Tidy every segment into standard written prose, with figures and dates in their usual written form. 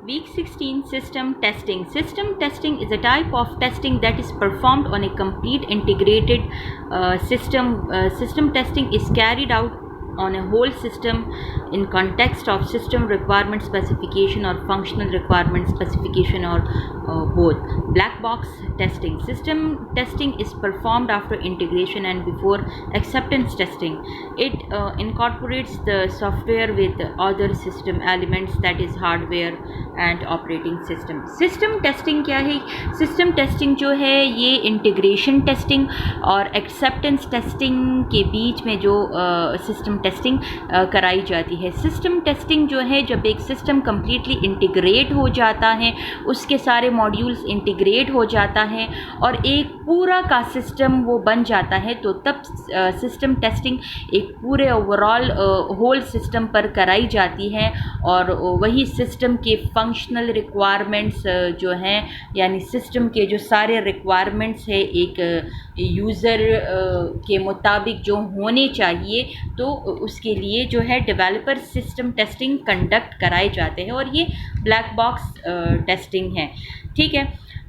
Week 16 System Testing. System testing is a type of testing that is performed on a complete integrated system. System testing is carried out on a whole system in context of system requirement specification or functional requirement specification, or both. Black box testing. System testing is performed after integration and before acceptance testing. It incorporates the software with other system elements, that is hardware and operating system. System testing क्या है? System testing जो है ये integration testing और acceptance testing के बीच में जो system testing कराई जाती है. सिस्टम टेस्टिंग जो है जब एक सिस्टम कम्प्लीटली इंटीग्रेट हो जाता है, उसके सारे मॉड्यूल्स इंटीग्रेट हो जाता है और एक पूरा का सिस्टम वो बन जाता है, तो तब सिस्टम टेस्टिंग एक पूरे ओवरऑल होल सिस्टम पर कराई जाती है. और वही सिस्टम के फंक्शनल रिक्वायरमेंट्स जो हैं, यानी सिस्टम के जो सारे रिक्वायरमेंट्स है एक यूज़र के मुताबिक जो होने चाहिए, तो उसके लिए जो है डेवलपर सिस्टम टेस्टिंग कंडक्ट कराए जाते हैं और ये ब्लैक बॉक्स टेस्टिंग है. ठीक है,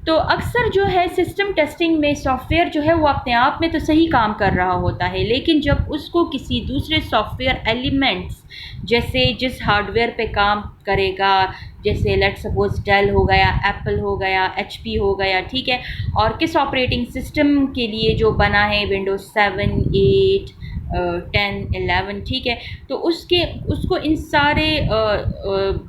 तो अक्सर जो है सिस्टम टेस्टिंग में सॉफ्टवेयर जो है वो अपने आप में तो सही काम कर रहा होता है, लेकिन जब उसको किसी दूसरे सॉफ्टवेयर एलिमेंट्स जैसे जिस हार्डवेयर पे काम करेगा, जैसे लेट सपोज डेल हो गया, एप्पल हो गया, एचपी हो गया, ठीक है, और किस ऑपरेटिंग सिस्टम के लिए जो बना है विंडोज 7, 8, 10, 11, ठीक है, तो उसको इन सारे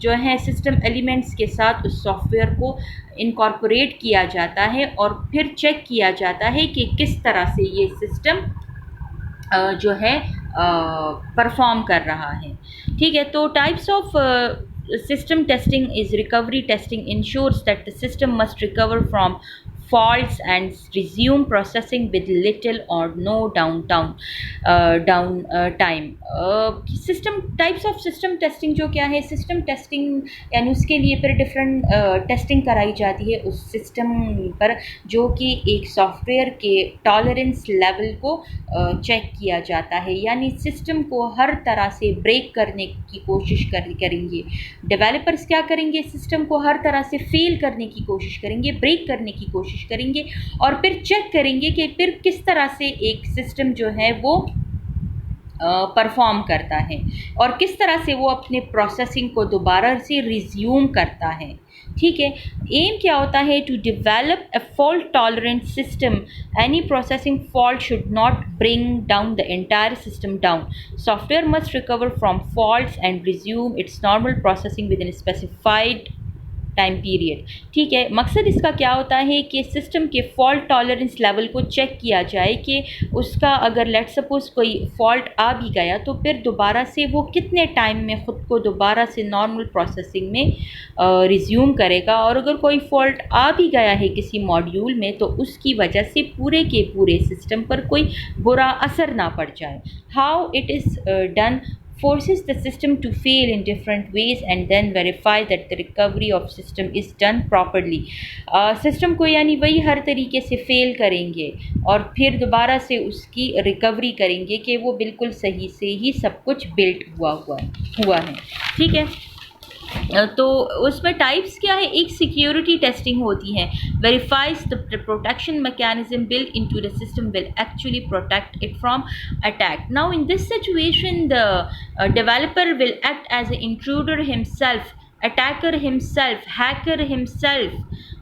जो है सिस्टम एलिमेंट्स के साथ उस सॉफ्टवेयर को इनकॉर्पोरेट किया जाता है और फिर चेक किया जाता है कि किस तरह से ये सिस्टम जो है परफॉर्म कर रहा है. ठीक है, तो types of system testing is recovery testing ensures that the system must recover from faults and resume processing with little or no downtime. System types of system testing जो क्या है, सिस्टम टेस्टिंग यानी उसके लिए फिर डिफरेंट टेस्टिंग कराई जाती है उस सिस्टम पर, जो कि एक सॉफ्टवेयर के टॉलरेंस लेवल को चेक किया जाता है, यानी सिस्टम को हर तरह से ब्रेक करने की कोशिश करेंगे. डेवलपर्स क्या करेंगे, सिस्टम को हर तरह से फेल करने की कोशिश करेंगे, ब्रेक करने की कोशिश करेंगे और फिर चेक करेंगे कि फिर किस तरह से एक सिस्टम जो है वो परफॉर्म करता है और किस तरह से वो अपने प्रोसेसिंग को दोबारा से रिज्यूम करता है. ठीक है, एम क्या होता है, to develop a fault tolerant system. Any processing fault should not bring down the entire system down. Software must recover from faults and resume its normal processing within specified time period. ठीक है, मकसद इसका क्या होता है कि system के fault tolerance level को चेक किया जाए कि उसका अगर लेट सपोज कोई फॉल्ट आ भी गया तो फिर दोबारा से वो कितने टाइम में ख़ुद को दोबारा से नॉर्मल प्रोसेसिंग में रिज्यूम करेगा, और अगर कोई फॉल्ट आ भी गया है किसी मॉड्यूल में तो उसकी वजह से पूरे के पूरे सिस्टम पर कोई बुरा असर ना पड़ जाए. How it is done forces the system to fail in different ways and then verify that the recovery of system is done properly. System को यानी वही हर तरीके से फेल करेंगे और फिर दोबारा से उसकी रिकवरी करेंगे कि वो बिल्कुल सही से ही सब कुछ बिल्ट हुआ है. ठीक है, तो उसमें टाइप्स क्या है, एक सिक्योरिटी टेस्टिंग होती है, verifies the protection mechanism built into the system will actually protect it from attack. Now in this situation the developer will act as a intruder himself, attacker himself, hacker himself.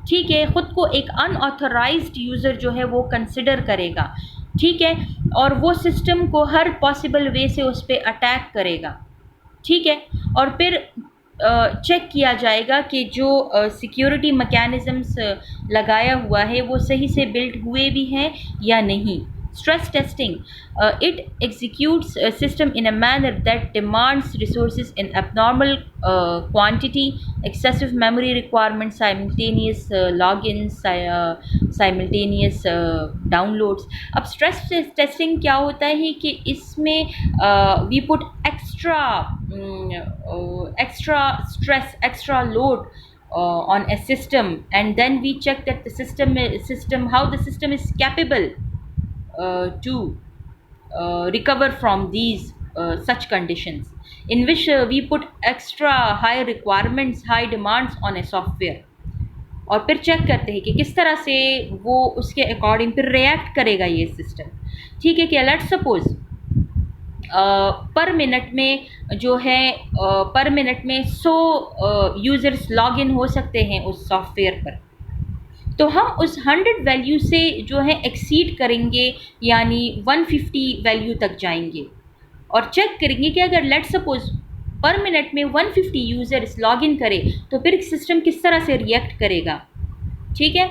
ठीक है, ख़ुद को एक unauthorised user जो है वो consider करेगा. ठीक है, और वो सिस्टम को हर पॉसिबल वे से उस पर अटैक करेगा. ठीक है, और फिर चेक किया जाएगा कि जो सिक्योरिटी मैकेनिज़म्स लगाया हुआ है वो सही से बिल्ड हुए भी हैं या नहीं. Stress testing, it executes a system in a manner that demands resources in abnormal quantity, excessive memory requirements, simultaneous logins, simultaneous downloads. अब stress testing क्या होता है कि इसमें we put extra stress, extra load on a system, and then we check that the system how the system is capable to recover from these such conditions. in which we put extra high requirements, high demands on a software, और फिर check करते हैं कि किस तरह से वो उसके अकॉर्डिंग फिर रिएक्ट करेगा ये सिस्टम। ठीक है, कि लेट्स सपोज पर मिनट में जो है पर मिनट में 100 यूज़र्स लॉग इन हो सकते हैं उस सॉफ्टवेयर पर, तो हम उस 100 वैल्यू से जो है एक्सीड करेंगे, यानी 150 वैल्यू तक जाएंगे और चेक करेंगे कि अगर लेट सपोज पर मिनट में 150 यूज़र्स लॉग इन करें तो फिर सिस्टम किस तरह से रिएक्ट करेगा। ठीक है,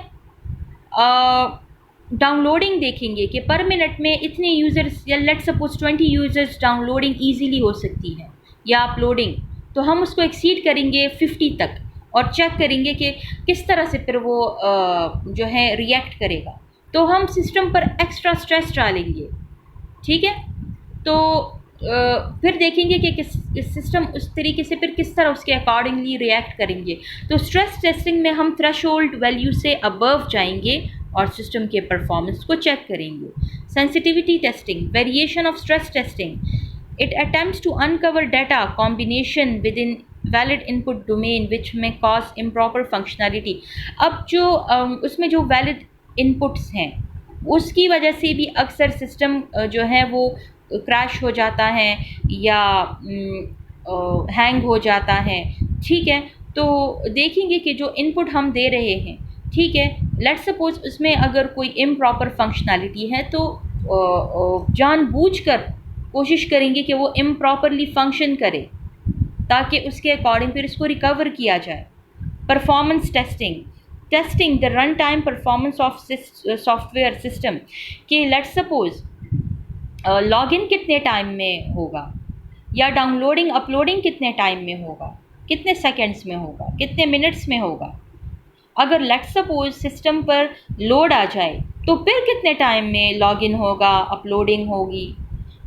डाउनलोडिंग देखेंगे कि पर मिनट में इतने यूज़र्स, या let suppose 20 users downloading easily हो सकती है या अपलोडिंग, तो हम उसको एक्सीड करेंगे 50 तक और चेक करेंगे कि किस तरह से फिर वो जो है रिएक्ट करेगा। तो हम सिस्टम पर एक्स्ट्रा स्ट्रेस डालेंगे। ठीक है, तो फिर देखेंगे कि किस सिस्टम उस तरीके से फिर किस तरह उसके अकॉर्डिंगली रिएक्ट करेंगे। तो स्ट्रेस टेस्टिंग में हम थ्रेशोल्ड वैल्यू से अबव जाएंगे और सिस्टम के परफॉर्मेंस को चेक करेंगे। Sensitivity testing, variation of stress testing, it attempts to uncover data combination within valid input domain which may cause improper functionality. अब जो उसमें जो वैलिड इनपुट्स हैं उसकी वजह से भी अक्सर सिस्टम जो है वो क्रैश हो जाता है या हैंग हो जाता है। ठीक है, तो देखेंगे कि जो इनपुट हम दे रहे हैं, ठीक है, लेट्स सपोज उसमें अगर कोई इम्प्रॉपर फंक्शनैलिटी है तो जानबूझकर कोशिश करेंगे कि वो इम्प्रॉपरली फंक्शन करे ताकि उसके अकॉर्डिंग फिर इसको रिकवर किया जाए। Performance testing, testing the run time performance of software system, कि लेट्स सपोज लॉगिन कितने टाइम में होगा या डाउनलोडिंग अपलोडिंग कितने टाइम में होगा, कितने सेकंड्स में होगा, कितने मिनट्स में होगा। अगर लेट्स सपोज सिस्टम पर लोड आ जाए तो फिर कितने टाइम में लॉगिन होगा, अपलोडिंग होगी।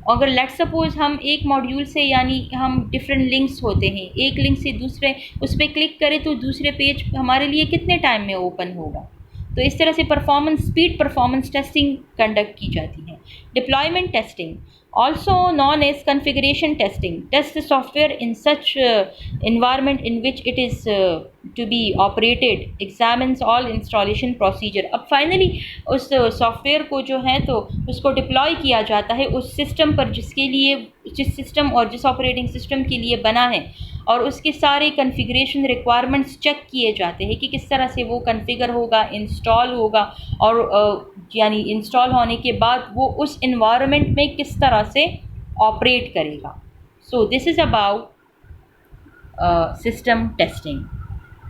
अगर लेट्स सपोज हम एक मॉड्यूल से, यानी हम डिफरेंट लिंक्स होते हैं, एक लिंक से दूसरे उस पर क्लिक करें तो दूसरे पेज हमारे लिए कितने टाइम में ओपन होगा। तो इस तरह से स्पीड परफॉर्मेंस टेस्टिंग कंडक्ट की जाती है। Deployment testing, also known as configuration testing, test the software in such environment in which it is to be operated, examines all installation procedure। अब फाइनली उस सॉफ्टवेयर को जो है तो उसको डिप्लॉय किया जाता है उस सिस्टम पर जिसके लिए, जिस सिस्टम और जिस ऑपरेटिंग सिस्टम के लिए बना है, और उसके सारे कॉन्फ़िगरेशन रिक्वायरमेंट्स चेक किए जाते हैं कि किस तरह से वो कॉन्फ़िगर होगा, इंस्टॉल होगा, और यानी इंस्टॉल होने के बाद वो उस इन्वायरमेंट में किस तरह से ऑपरेट करेगा। So this is about system testing.